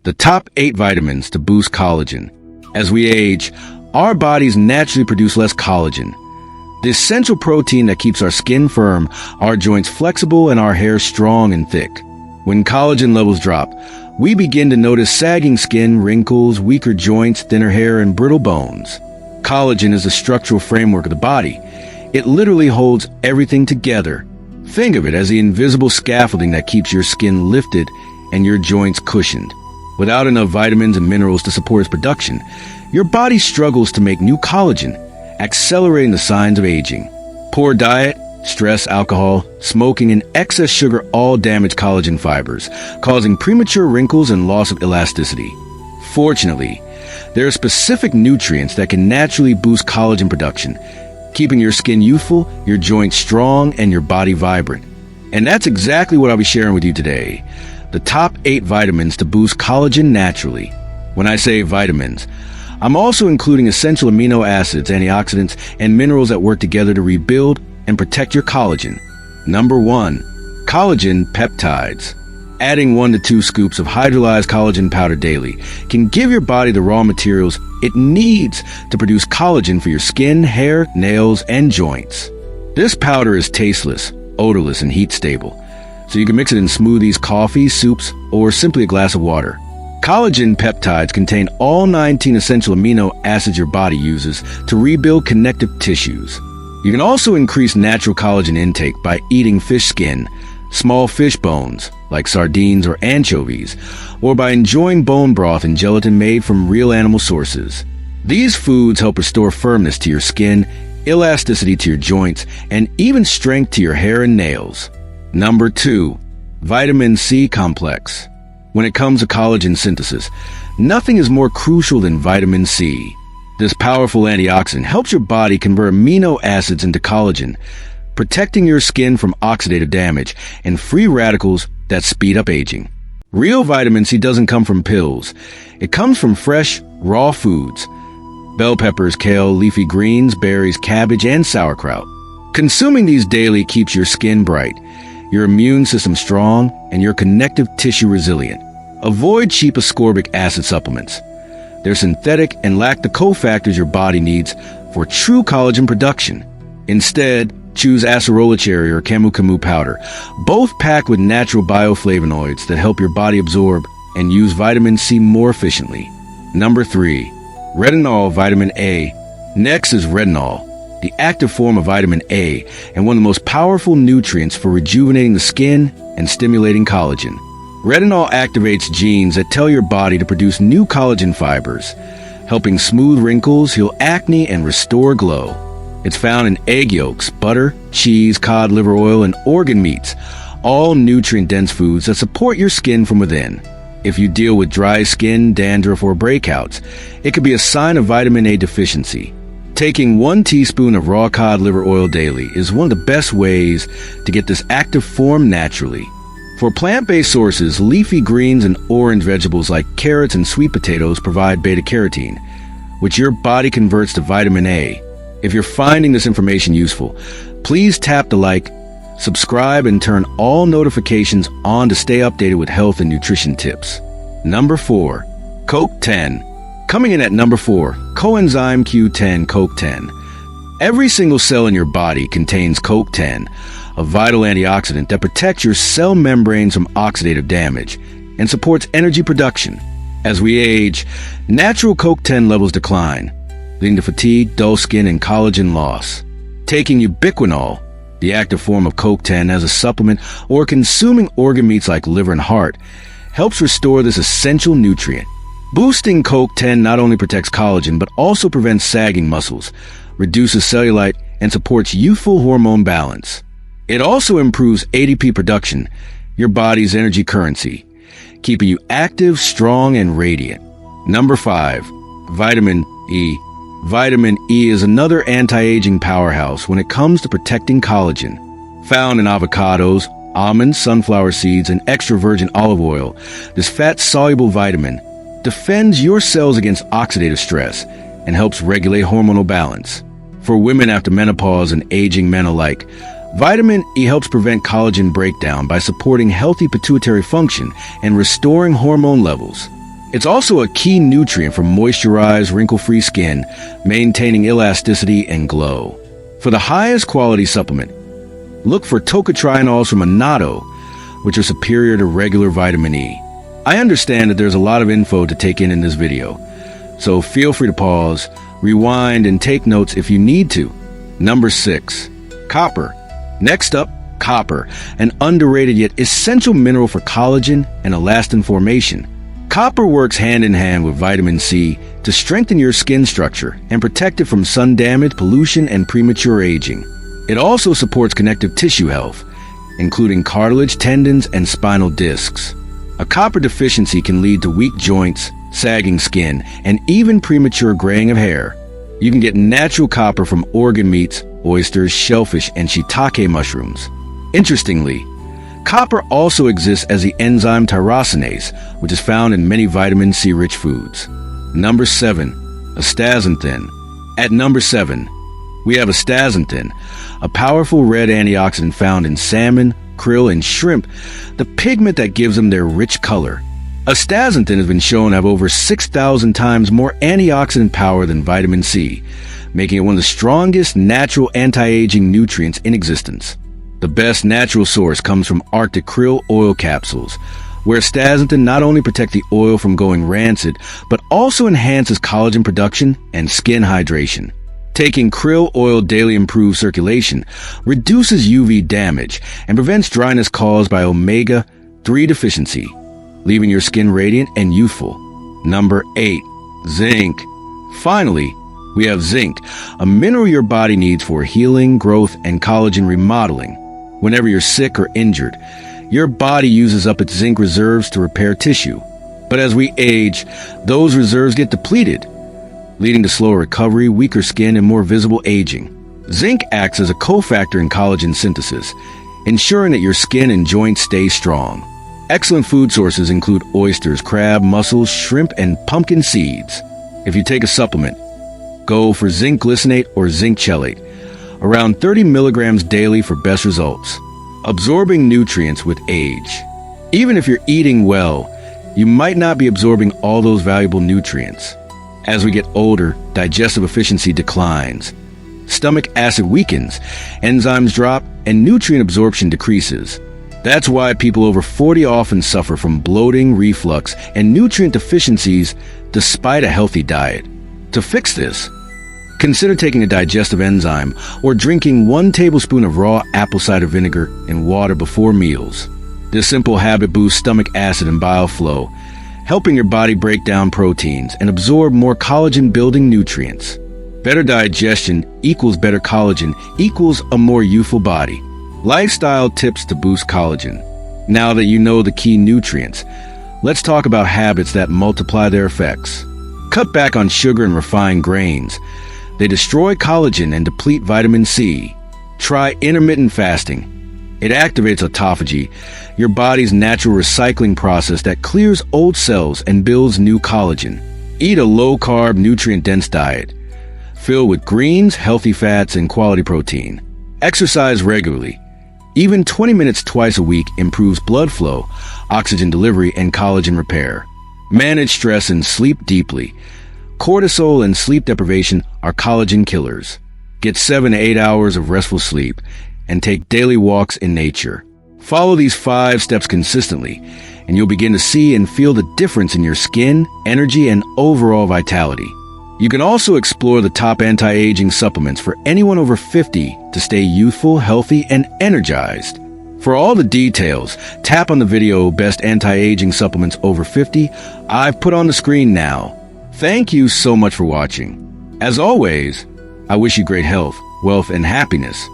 The top 8 vitamins to boost collagen. As we age, our bodies naturally produce less collagen, the essential protein that keeps our skin firm, our joints flexible, and our hair strong and thick. When collagen levels drop, we begin to notice sagging skin, wrinkles, weaker joints, thinner hair, and brittle bones. Collagen is the structural framework of the body. It literally holds everything together. Think of it as the invisible scaffolding that keeps your skin lifted and your joints cushioned. Without enough vitamins and minerals to support its production, your body struggles to make new collagen, accelerating the signs of aging. Poor diet, stress, alcohol, smoking, and excess sugar all damage collagen fibers, causing premature wrinkles and loss of elasticity. Fortunately, there are specific nutrients that can naturally boost collagen production, keeping your skin youthful, your joints strong, and your body vibrant. And that's exactly what I'll be sharing with you today. The top 8 vitamins to boost collagen naturally. When I say vitamins, I'm also including essential amino acids, antioxidants, and minerals that work together to rebuild and protect your collagen. Number 1. Collagen Peptides. Adding 1 to 2 scoops of hydrolyzed collagen powder daily can give your body the raw materials it needs to produce collagen for your skin, hair, nails, and joints. This powder is tasteless, odorless, and heat stable, so you can mix it in smoothies, coffee, soups, or simply a glass of water. Collagen peptides contain all 19 essential amino acids your body uses to rebuild connective tissues. You can also increase natural collagen intake by eating fish skin, small fish bones, like sardines or anchovies, or by enjoying bone broth and gelatin made from real animal sources. These foods help restore firmness to your skin, elasticity to your joints, and even strength to your hair and nails. Number 2. Vitamin C complex. When it comes to collagen synthesis, nothing is more crucial than vitamin C. This powerful antioxidant helps your body convert amino acids into collagen, protecting your skin from oxidative damage and free radicals that speed up aging. Real vitamin C doesn't come from pills. It comes from fresh, raw foods. Bell peppers, kale, leafy greens, berries, cabbage, and sauerkraut. Consuming these daily keeps your skin bright, your immune system strong, and your connective tissue resilient. Avoid cheap ascorbic acid supplements. They're synthetic and lack the cofactors your body needs for true collagen production. Instead, choose acerola cherry or camu camu powder, both packed with natural bioflavonoids that help your body absorb and use vitamin C more efficiently. Number 3. Retinol vitamin A. Next is retinol, the active form of vitamin A and one of the most powerful nutrients for rejuvenating the skin and stimulating collagen. Retinol activates genes that tell your body to produce new collagen fibers, helping smooth wrinkles, heal acne, and restore glow. It's found in egg yolks, butter, cheese, cod liver oil, and organ meats, all nutrient-dense foods that support your skin from within. If you deal with dry skin, dandruff, or breakouts, it could be a sign of vitamin A deficiency. Taking 1 teaspoon of raw cod liver oil daily is one of the best ways to get this active form naturally. For plant-based sources, leafy greens and orange vegetables like carrots and sweet potatoes provide beta-carotene, which your body converts to vitamin A. If you're finding this information useful, please tap the like, subscribe, and turn all notifications on to stay updated with health and nutrition tips. Number 4. CoQ10. Coming in at number 4, coenzyme Q10 CoQ10. Every single cell in your body contains CoQ10, a vital antioxidant that protects your cell membranes from oxidative damage and supports energy production. As we age, natural CoQ10 levels decline, leading to fatigue, dull skin, and collagen loss. Taking ubiquinol, the active form of CoQ10, as a supplement or consuming organ meats like liver and heart helps restore this essential nutrient. Boosting CoQ10 not only protects collagen but also prevents sagging muscles, reduces cellulite, and supports youthful hormone balance. It also improves ADP production, your body's energy currency, keeping you active, strong, and radiant. Number 5. Vitamin E. Vitamin E is another anti-aging powerhouse when it comes to protecting collagen. Found in avocados, almonds, sunflower seeds, and extra virgin olive oil, this fat-soluble vitamin defends your cells against oxidative stress and helps regulate hormonal balance. For women after menopause and aging men alike, vitamin E helps prevent collagen breakdown by supporting healthy pituitary function and restoring hormone levels. It's also a key nutrient for moisturized, wrinkle-free skin, maintaining elasticity and glow. For the highest quality supplement, look for tocotrienols from annatto, which are superior to regular vitamin E. I understand that there's a lot of info to take in this video, so feel free to pause, rewind, and take notes if you need to. Number 6. Copper. Next up, copper, an underrated yet essential mineral for collagen and elastin formation. Copper works hand in hand with vitamin C to strengthen your skin structure and protect it from sun damage, pollution, and premature aging. It also supports connective tissue health, including cartilage, tendons, and spinal discs. A copper deficiency can lead to weak joints, sagging skin, and even premature graying of hair. You can get natural copper from organ meats, oysters, shellfish, and shiitake mushrooms. Interestingly, copper also exists as the enzyme tyrosinase, which is found in many vitamin C-rich foods. Number 7. Astaxanthin. At number 7, we have astaxanthin, a powerful red antioxidant found in salmon, krill, and shrimp, the pigment that gives them their rich color. Astaxanthin has been shown to have over 6,000 times more antioxidant power than vitamin C, making it one of the strongest natural anti-aging nutrients in existence. The best natural source comes from Arctic krill oil capsules, where astaxanthin not only protects the oil from going rancid, but also enhances collagen production and skin hydration. Taking krill oil daily improves circulation, reduces UV damage, and prevents dryness caused by omega-3 deficiency, leaving your skin radiant and youthful. Number 8. Zinc. Finally, we have zinc, a mineral your body needs for healing, growth, and collagen remodeling. Whenever you're sick or injured, your body uses up its zinc reserves to repair tissue. But as we age, those reserves get depleted, leading to slower recovery, weaker skin, and more visible aging. Zinc acts as a cofactor in collagen synthesis, ensuring that your skin and joints stay strong. Excellent food sources include oysters, crab, mussels, shrimp, and pumpkin seeds. If you take a supplement, go for zinc glycinate or zinc chelate, around 30 milligrams daily for best results. Absorbing nutrients with age. Even if you're eating well, you might not be absorbing all those valuable nutrients. As we get older, digestive efficiency declines. Stomach acid weakens, enzymes drop, and nutrient absorption decreases. That's why people over 40 often suffer from bloating, reflux, and nutrient deficiencies despite a healthy diet. To fix this, consider taking a digestive enzyme or drinking 1 tablespoon of raw apple cider vinegar in water before meals. This simple habit boosts stomach acid and bile flow, helping your body break down proteins and absorb more collagen-building nutrients. Better digestion equals better collagen equals a more youthful body. Lifestyle tips to boost collagen. Now that you know the key nutrients, let's talk about habits that multiply their effects. Cut back on sugar and refined grains. They destroy collagen and deplete vitamin C. Try intermittent fasting. It activates autophagy, your body's natural recycling process that clears old cells and builds new collagen. Eat a low-carb, nutrient-dense diet, filled with greens, healthy fats, and quality protein. Exercise regularly. Even 20 minutes twice a week improves blood flow, oxygen delivery, and collagen repair. Manage stress and sleep deeply. Cortisol and sleep deprivation are collagen killers. Get 7 to 8 hours of restful sleep and take daily walks in nature. Follow these 5 steps consistently, and you'll begin to see and feel the difference in your skin, energy, and overall vitality. You can also explore the top anti-aging supplements for anyone over 50 to stay youthful, healthy, and energized. For all the details, tap on the video Best Anti-Aging Supplements Over 50 I've put on the screen now. Thank you so much for watching. As always, I wish you great health, wealth, and happiness.